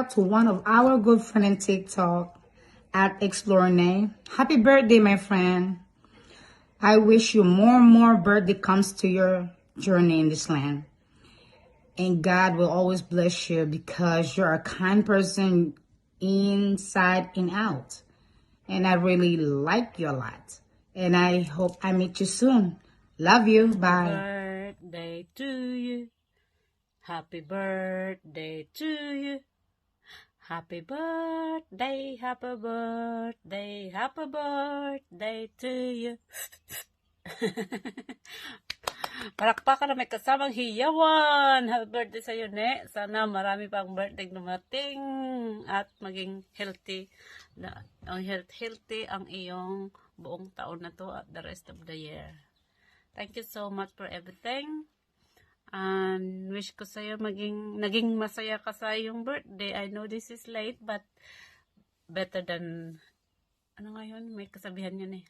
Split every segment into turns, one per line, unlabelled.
out to one of our good friends in TikTok at Explore Happy birthday, my friend. I wish you more and more birthday comes to your journey in this land. And God will always bless you because you're a kind person inside and out. And I really like you a lot. And I hope I meet you soon. Love you. Bye.
Birthday to you. Happy birthday to you. Happy birthday, happy birthday, happy birthday to you. Palakpakan na may kasamang hiyawan. Happy birthday sa iyo, Ne. Sana marami pang birthday dumating at maging healthy. Healthy ang iyong buong taon na to at the rest of the year. Thank you so much for everything. And wish ko sa'yo naging masaya ka sa iyong birthday. I know this is late, but better than, ano nga yun? May kasabihan yun eh.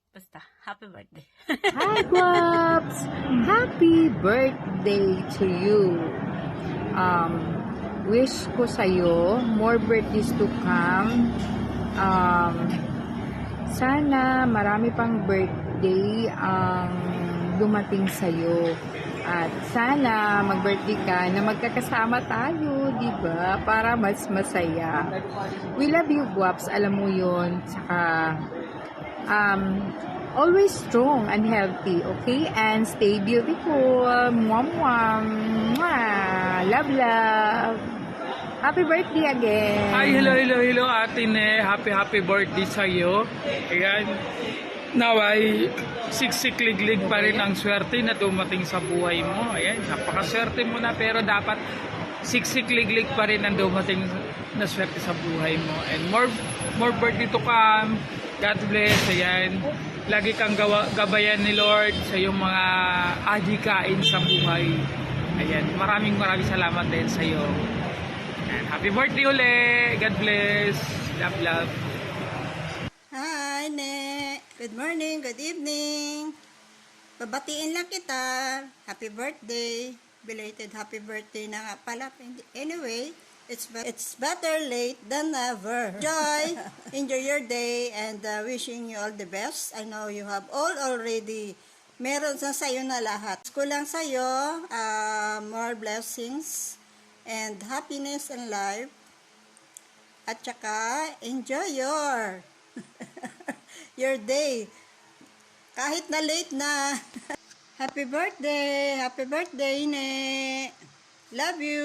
Basta, happy birthday.
Hi, Guaps! Happy birthday to you. Wish ko sa'yo more birthdays to come. Sana marami pang birthday ang dumating sa'yo. At sana mag-birthday ka na magkakasama tayo, di ba? Para mas masaya. We love you, Guaps. Alam mo yun. Saka, always strong and healthy, okay? And stay beautiful. Mwah, mwah. Mwah. Love, love. Happy birthday again.
Hi, hello, Ate Ne. Happy birthday sa'yo. Ayan. Naway, siksik-liglig pa rin ang swerte na dumating sa buhay mo. Ayan, napakaswerte mo na pero dapat siksik-liglig pa rin ang dumating na swerte sa buhay mo. And more birthday to come. God bless. Ayan. Lagi kang gabayan ni Lord sa iyong mga adhikain sa buhay. Ayan, maraming salamat din sa iyo. And happy birthday ulit. God bless. Love, love.
Hi, Ne. Good morning, good evening. Babatiin lang kita. Happy birthday. Belated happy birthday na nga pala. Anyway, it's better late than never. Enjoy your day and wishing you all the best. I know you have all already. Meron sa sayo na lahat. Kulang sayo, more blessings and happiness in life. At saka, enjoy your day. Kahit na late na. Happy birthday, Ne. Love you.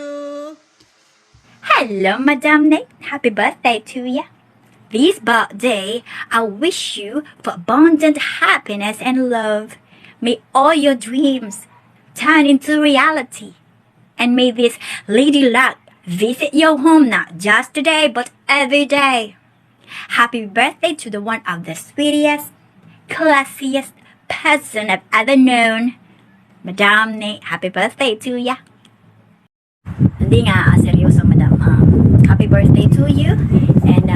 Hello, Madam Ne. Happy birthday to you. This birthday, I wish you for abundant happiness and love. May all your dreams turn into reality. And may this lady luck visit your home not just today, but every day. Happy birthday to the one of the sweetest, classiest person I've ever known. Madam Ne, happy birthday to ya. Hindi nga, seryoso, Madam. Happy birthday to you. And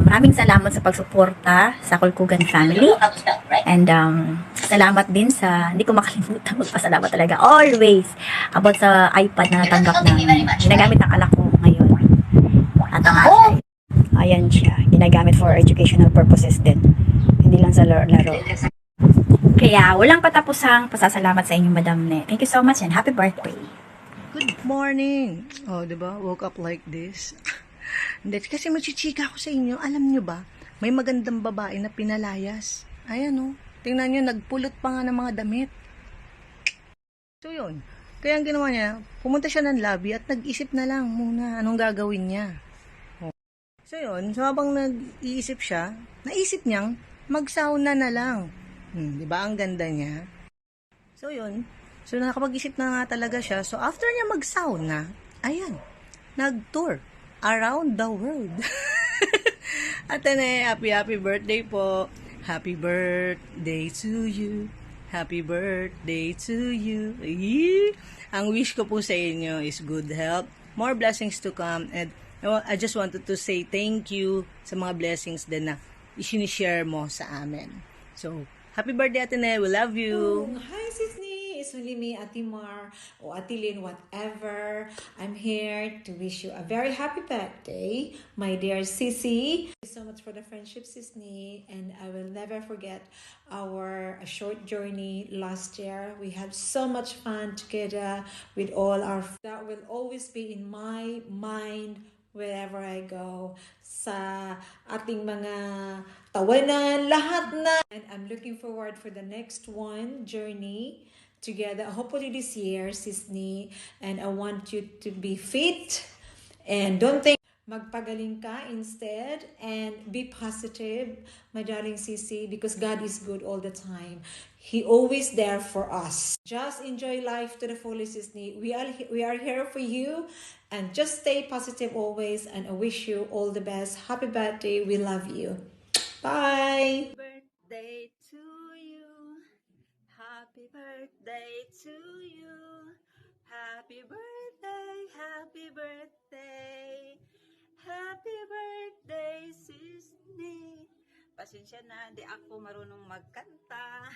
maraming salamat sa pagsuporta sa Kulkugan family. And salamat din sa, hindi ko makalimutan magpasalamat talaga, always, about sa iPad na natanggap na ginagamit ng anak ko ngayon. At ang ayan siya, ginagamit for educational purposes din. Hindi lang sa laro. Kaya walang katapusang pasasalamat sa inyo, Madam Ne. Thank you so much and happy birthday.
Good morning. Oh, diba? Woke up like this. Hindi, kasi magchichika ako sa inyo. Alam nyo ba, may magandang babae na pinalayas. Ayan oh. Tingnan nyo, nagpulot pa nga ng mga damit. So yun. Kaya ang ginawa niya, pumunta siya ng lobby at nag-isip na lang muna anong gagawin niya. So yun, so habang nag-iisip siya, naisip niyang mag-sauna na lang. Di ba ang ganda niya? So yun, so nakapag-isip na nga talaga siya. So after niya mag-sauna, ayan, nag-tour around the world. At happy birthday po. Happy birthday to you. Happy birthday to you. Ang wish ko po sa inyo is good health, more blessings to come, and I just wanted to say thank you sa mga blessings din na isinishare mo sa amin. So, happy birthday, Ate Ne. We love you.
Hi, Sis Ni. It's only me, Ate Mar, or Ate Lynn, whatever. I'm here to wish you a very happy birthday, my dear Sissy. Thank you so much for the friendship, Sisney, and I will never forget our short journey last year. We had so much fun together with all our. That will always be in my mind wherever I go, sa ating mga tawanan, lahat na. And I'm looking forward for the next one, journey together. Hopefully this year, Sisney. And I want you to be fit. And don't think, magpagaling ka instead. And be positive, my darling Sissy, because God is good all the time. He always there for us. Just enjoy life to the fullest, Sisney. We are here for you. And just stay positive always, and I wish you all the best. Happy birthday. We love you. Bye.
Birthday to you. Happy birthday to you. Happy birthday, happy birthday. Happy birthday, Sisney. Pasensya na, di ako marunong magkanta.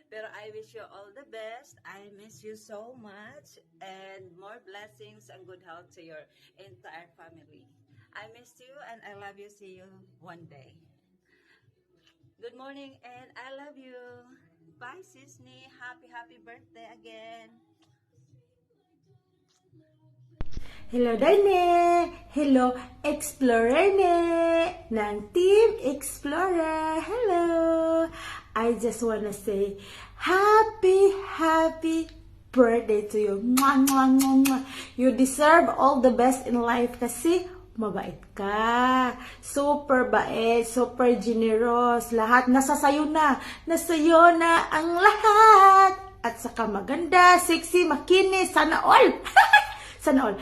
Pero I wish you all the best. I miss you so much. And more blessings and good health to your entire family. I miss you and I love you. See you one day. Good morning and I love you. Bye, Sisney. Happy birthday again.
Hello, Darne! Hello, Explorer ne! Ng Team Explorer! Hello! I just wanna say, happy birthday to you! Mwah, mwah, mwah, mwah. You deserve all the best in life kasi mabait ka. Super bait, super generous. Lahat nasa sayo na. Nasa iyo na ang lahat. At saka maganda, sexy, makinis. Sana all! Sana all.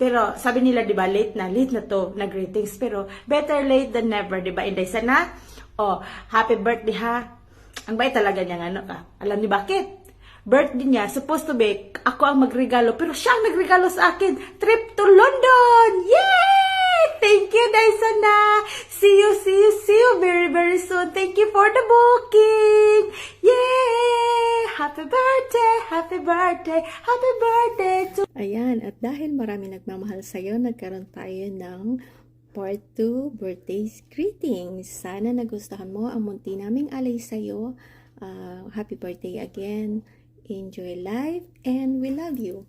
Pero sabi nila, di ba, late na to, nag-greetings. Pero better late than never, di ba? Inday sana. Oh, happy birthday ha. Ang bait talaga niya ano ka. Alam niyo bakit? Birthday niya, supposed to be, ako ang magregalo. Pero siya ang nagregalo sa akin. Trip to London! Yay! Thank you, Daisana! See you very soon. Thank you for the booking! Yay! Happy birthday to...
Ayan, at dahil marami nagmamahal sa'yo, nagkaroon tayo ng part 2 birthdays greetings. Sana nagustuhan mo ang munti naming alay sa'yo. Happy birthday again. Enjoy life and we love you.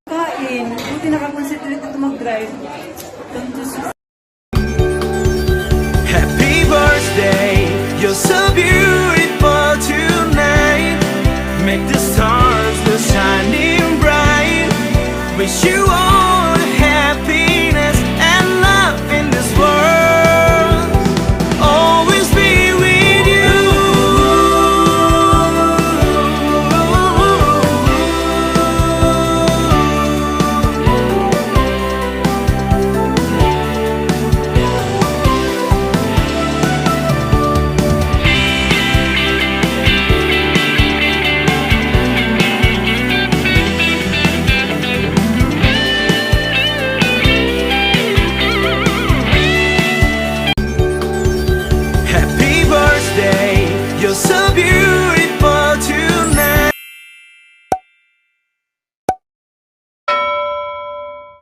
Kain. Buti nakakonsentrate ito mag-drive.